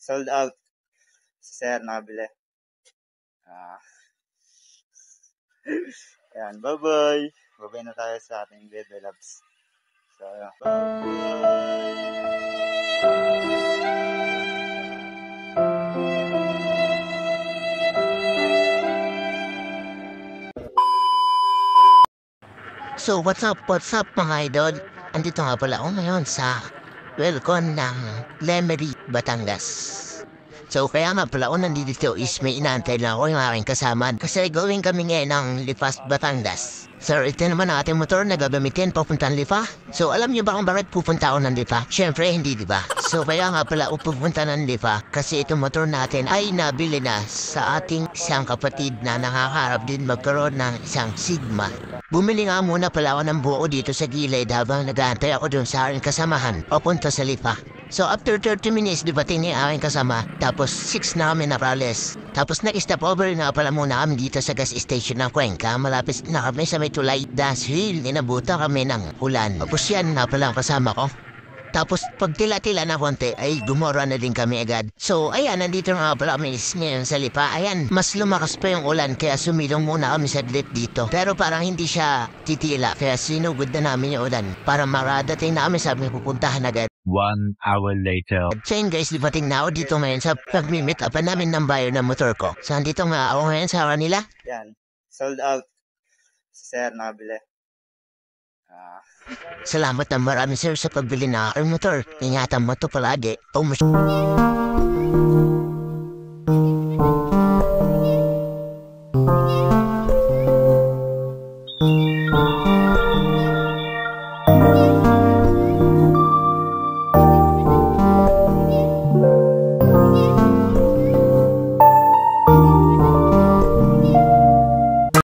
Sold out. Sir, nakabili. Ah, Ayan, bye-bye. Bye-bye na tayo sa ating video loves. So, ayan. So what's up mga idol? Andito nga pala ako ngayon sa welcome ng Lemery, Batangas. So kaya nga pala ako nandito is may inaantay lang ako yung aking kasama kasi going kami ngayon ng Lipas, Batangas. Sir, ito naman ang ating motor na gagamitin papuntang Lipa. So alam niyo ba kung bakit pupunta ako ng Lipa? Siyempre hindi, diba? So kaya nga pala ako pupunta ng Lipa kasi itong motor natin ay nabili na sa ating isang kapatid na nakakarap din magkaroon ng isang Sigma. Bumili nga muna pala ako ng buo dito sa gilid habang nag-aantay ako dun sa aking kasamahan papunta sa Lipa. So after 30 minutes dumating ni aking kasama tapos 6 na kami napralis. Tapos nag-stop over na pala muna kami dito sa gas station ng Cuenca. Malapit na kami sa may tulay dahil inabutan kami ng ulan. Tapos yan na pala ang kasama ko. Tapos pag tila-tila na konti ay gumora na din kami agad. So ayan, nandito nga pala kami ngayon sa Lipa. Ayan, mas lumakas pa yung ulan kaya sumilong muna kami sa drip dito. Pero parang hindi siya titila kaya sinugod na namin yung ulan. Para maradating na kami sabi pupuntahan agad. 1 hour later. So yun guys, lipating na ako dito ngayon sa pag-meet upan namin ng buyer ng motor ko. So andito nga ako ngayon sa kanila. Yan, sold out. Sir, nakabili. Salamat na marami sir sa pagbili na aking motor. Ingatan mo to palagi. Oh,